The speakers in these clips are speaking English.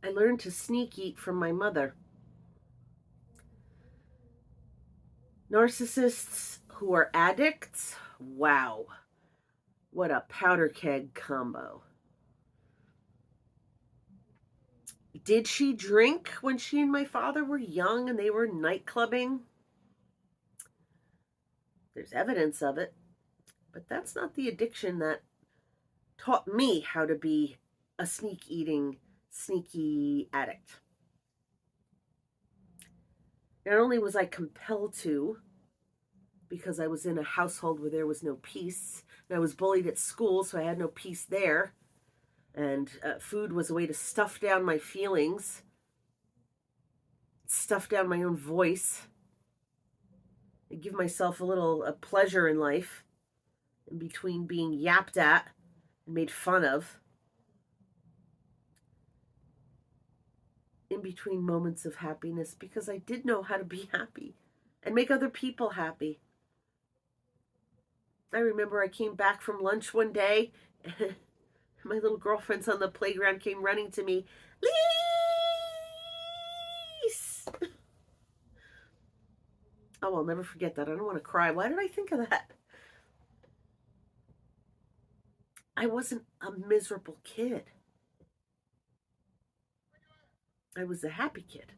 I learned to sneak eat from my mother. Narcissists who are addicts, wow, what a powder keg combo. Did she drink when she and my father were young and they were night clubbing? There's evidence of it, but that's not the addiction that taught me how to be a sneaky addict. Not only was I compelled to, because I was in a household where there was no peace, and I was bullied at school, so I had no peace there, and food was a way to stuff down my feelings, stuff down my own voice, and give myself a little pleasure in life in between being yapped at and made fun of, in between moments of happiness, because I did know how to be happy and make other people happy. I remember I came back from lunch one day, and my little girlfriends on the playground came running to me. Lise! Oh, I'll never forget that. I don't want to cry. Why did I think of that? I wasn't a miserable kid. I was a happy kid,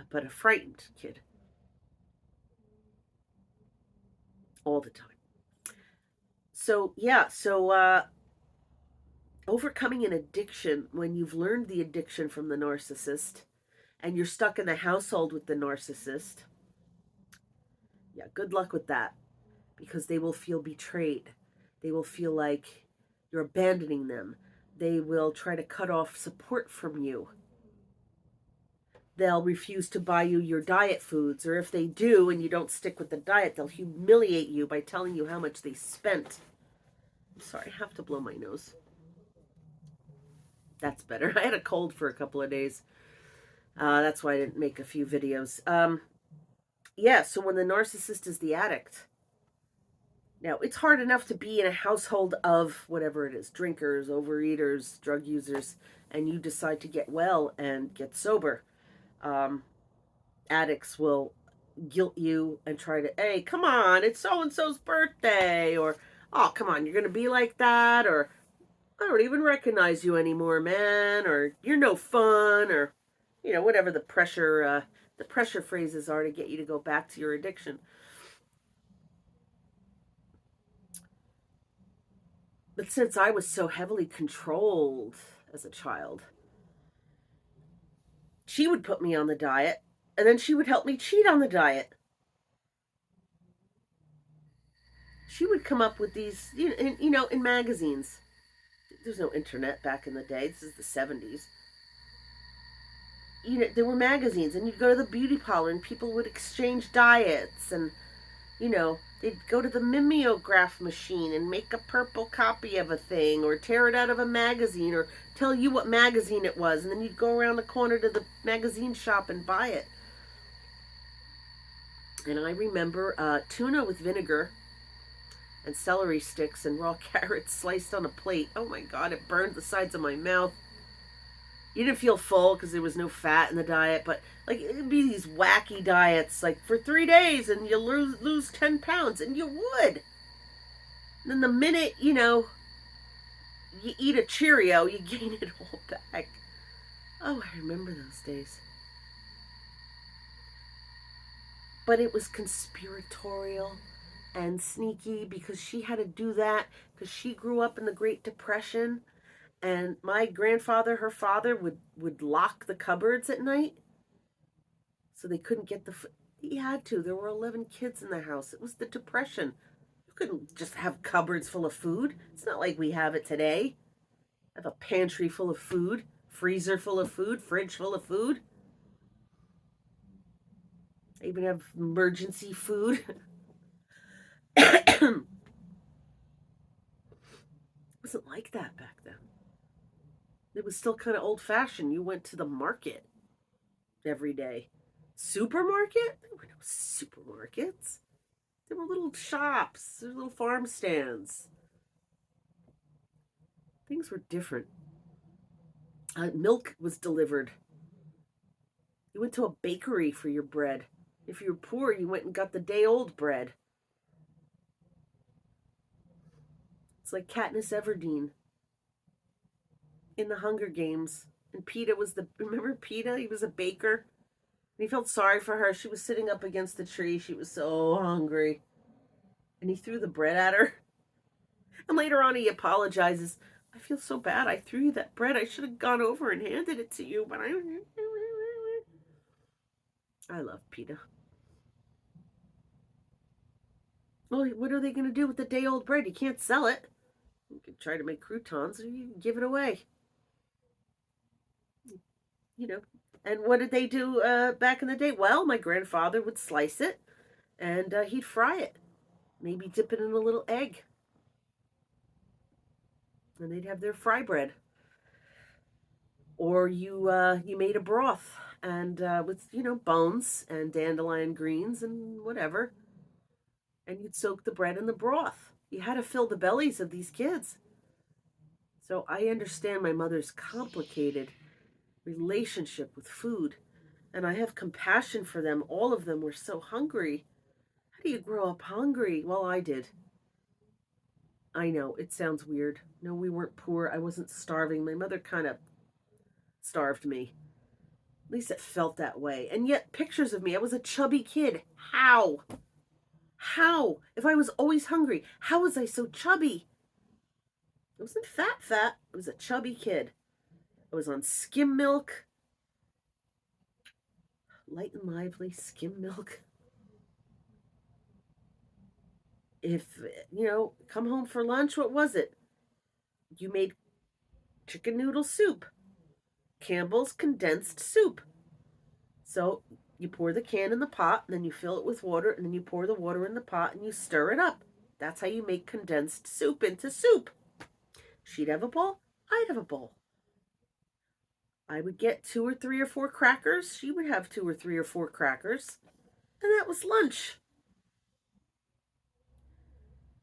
but a frightened kid all the time. So, yeah, overcoming an addiction, when you've learned the addiction from the narcissist and you're stuck in the household with the narcissist, yeah, good luck with that, because they will feel betrayed. They will feel like you're abandoning them. They will try to cut off support from you. They'll refuse to buy you your diet foods, or if they do and you don't stick with the diet, they'll humiliate you by telling you how much they spent. I'm sorry, I have to blow my nose. That's better. I had a cold for a couple of days. That's why I didn't make a few videos. Yeah, so when the narcissist is the addict, now it's hard enough to be in a household of whatever it is, drinkers, overeaters, drug users, and you decide to get well and get sober. Addicts will guilt you and try to, hey, come on, it's so-and-so's birthday, or, oh, come on, you're going to be like that, or, I don't even recognize you anymore, man, or you're no fun, or, whatever the pressure phrases are to get you to go back to your addiction. But since I was so heavily controlled as a child, she would put me on the diet, and then she would help me cheat on the diet. She would come up with these, in magazines. There's no internet back in the day. This is the 70s. There were magazines, and you'd go to the beauty parlor, and people would exchange diets, and they'd go to the mimeograph machine and make a purple copy of a thing, or tear it out of a magazine, or tell you what magazine it was, and then you'd go around the corner to the magazine shop and buy it. And I remember tuna with vinegar and celery sticks and raw carrots sliced on a plate. Oh my God, it burned the sides of my mouth. You didn't feel full because there was no fat in the diet, but like it'd be these wacky diets, like for 3 days and you lose 10 pounds, and you would. And then the minute, you eat a Cheerio, you gain it all back. Oh, I remember those days. But it was conspiratorial and sneaky, because she had to do that because she grew up in the Great Depression. And my grandfather, her father, would lock the cupboards at night so they couldn't get the food. He had to. There were 11 kids in the house. It was the Depression. You couldn't just have cupboards full of food. It's not like we have it today. Have a pantry full of food, freezer full of food, fridge full of food. I even have emergency food. It wasn't like that back then. It was still kind of old fashioned. You went to the market every day. Supermarket? There were no supermarkets. There were little shops, there were little farm stands. Things were different. Milk was delivered. You went to a bakery for your bread. If you were poor, you went and got the day-old bread. It's like Katniss Everdeen in the Hunger Games. And remember Peeta? He was a baker. And he felt sorry for her. She was sitting up against the tree. She was so hungry. And he threw the bread at her. And later on he apologizes. I feel so bad. I threw you that bread. I should have gone over and handed it to you, but I love Peeta. Well, what are they going to do with the day-old bread? You can't sell it. You could try to make croutons, or you can give it away. You know. And what did they do back in the day? Well, my grandfather would slice it, and he'd fry it. Maybe dip it in a little egg. And they'd have their fry bread. Or you made a broth and with bones and dandelion greens and whatever, and you'd soak the bread in the broth. You had to fill the bellies of these kids. So I understand my mother's complicated relationship with food, and I have compassion for them. All of them were so hungry. How do you grow up hungry? Well, I did. I know, it sounds weird. No, we weren't poor. I wasn't starving. My mother kind of starved me. At least it felt that way. And yet, pictures of me, I was a chubby kid. How? How? If I was always hungry, how was I so chubby? I wasn't fat. I was a chubby kid. I was on skim milk. Light and lively skim milk. If, come home for lunch, what was it? You made chicken noodle soup. Campbell's condensed soup. So you pour the can in the pot, and then you fill it with water, and then you pour the water in the pot, and you stir it up. That's how you make condensed soup into soup. She'd have a bowl, I'd have a bowl. I would get 2 or 3 or 4 crackers. She would have 2 or 3 or 4 crackers. And that was lunch.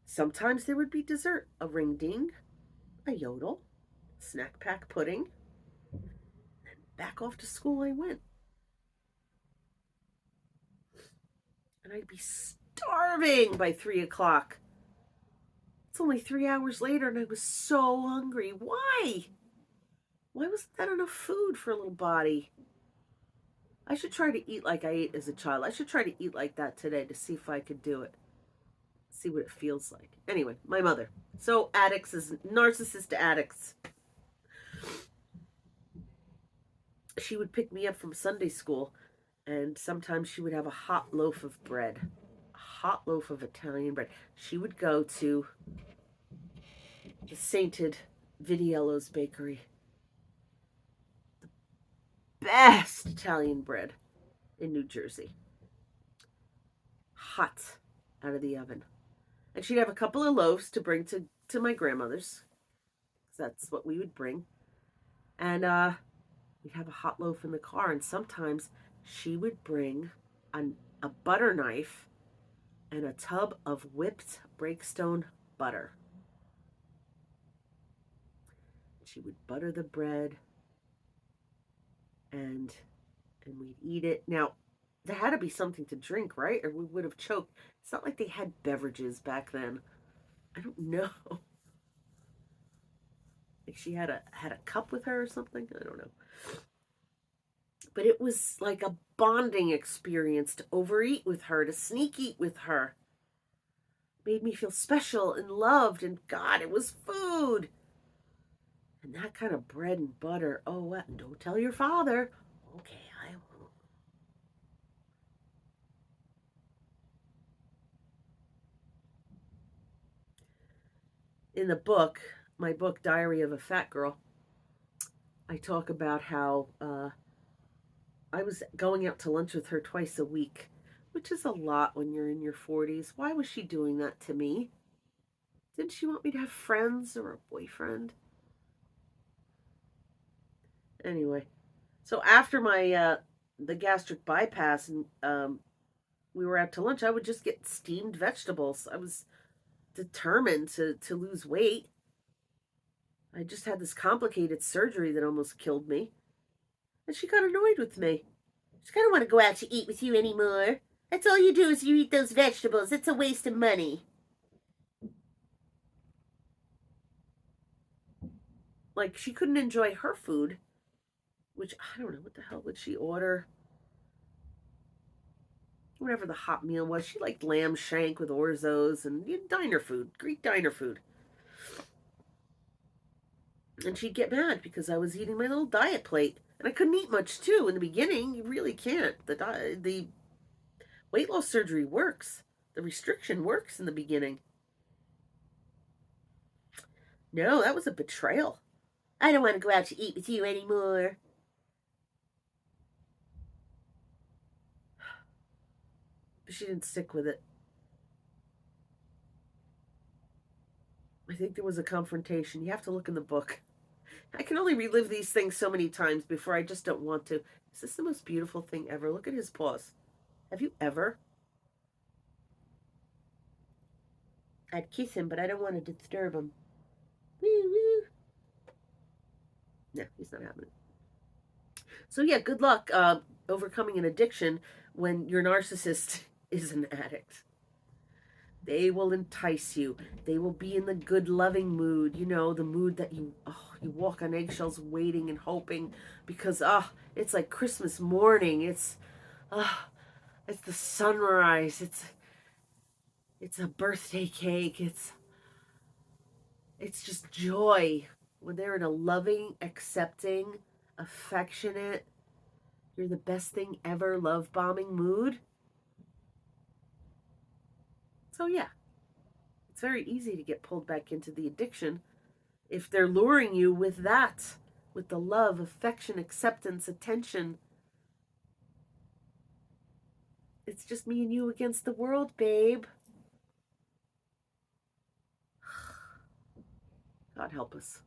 Sometimes there would be dessert, a ring ding, a yodel, snack pack pudding. And back off to school I went. And I'd be starving by 3 o'clock. It's only 3 hours later and I was so hungry. Why? Why wasn't that enough food for a little body? I should try to eat like I ate as a child. I should try to eat like that today to see if I could do it. See what it feels like. Anyway, my mother. So addicts is narcissist addicts. She would pick me up from Sunday school, and sometimes she would have a hot loaf of bread. A hot loaf of Italian bread. She would go to the sainted Vidiello's bakery. The best Italian bread in New Jersey. Hot out of the oven. And she'd have a couple of loaves to bring to my grandmother's. That's what we would bring. And we'd have a hot loaf in the car. And sometimes she would bring a butter knife and a tub of whipped Breakstone butter. She would butter the bread and we'd eat it. Now, there had to be something to drink, right? Or we would have choked. It's not like they had beverages back then. I don't know. Like she had a cup with her or something. I don't know. But it was like a bonding experience to overeat with her, to sneak eat with her. Made me feel special and loved, and God, it was food. And that kind of bread and butter. Oh, what? Don't tell your father. Okay, I won't. In the book, my book, Diary of a Fat Girl, I talk about how I was going out to lunch with her twice a week, which is a lot when you're in your 40s. Why was she doing that to me? Didn't she want me to have friends or a boyfriend? Anyway, so after my the gastric bypass and we were out to lunch, I would just get steamed vegetables. I was determined to lose weight. I just had this complicated surgery that almost killed me. And she got annoyed with me. She said, I don't want to go out to eat with you anymore. That's all you do is you eat those vegetables. It's a waste of money. Like, she couldn't enjoy her food, which I don't know, what the hell would she order? Whatever the hot meal was. She liked lamb shank with orzos and diner food, Greek diner food. And she'd get mad because I was eating my little diet plate. And I couldn't eat much, too, in the beginning. You really can't. The weight loss surgery works. The restriction works in the beginning. No, that was a betrayal. I don't want to go out to eat with you anymore. But she didn't stick with it. I think there was a confrontation. You have to look in the book. I can only relive these things so many times before I just don't want to. Is this the most beautiful thing ever? Look at his paws. Have you ever? I'd kiss him, but I don't want to disturb him. Woo woo. No, he's not having it. So yeah, good luck overcoming an addiction when your narcissist is an addict. They will entice you. They will be in the good, loving mood. You know, the mood that you walk on eggshells, waiting and hoping, because it's like Christmas morning. It's the sunrise. It's a birthday cake. It's just joy when they're in a loving, accepting, affectionate, you're the best thing ever, love bombing mood. So yeah, it's very easy to get pulled back into the addiction if they're luring you with that, with the love, affection, acceptance, attention. It's just me and you against the world, babe. God help us.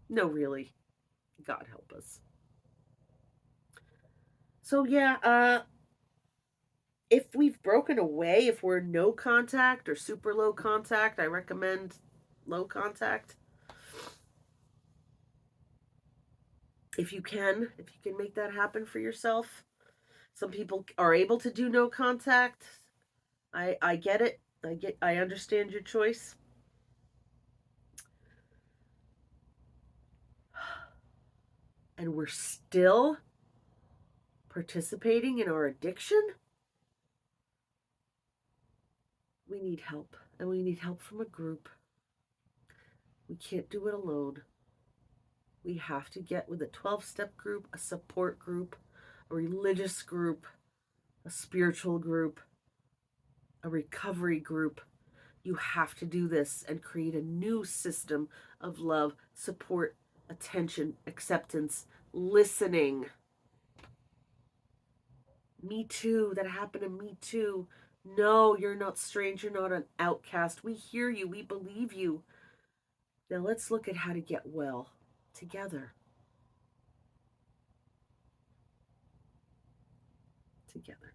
No, really. God help us. So yeah, if we've broken away, if we're no contact or super low contact, I recommend low contact. If you can make that happen for yourself. Some people are able to do no contact. I get it. I understand your choice. And we're still participating in our addiction. We need help, and we need help from a group. We can't do it alone. We have to get with a 12-step group, a support group, a religious group, a spiritual group, a recovery group. You have to do this and create a new system of love, support, attention, acceptance, listening. Me too. That happened to me too. No, you're not strange. You're not an outcast. We hear you. We believe you. Now let's look at how to get well together. Together.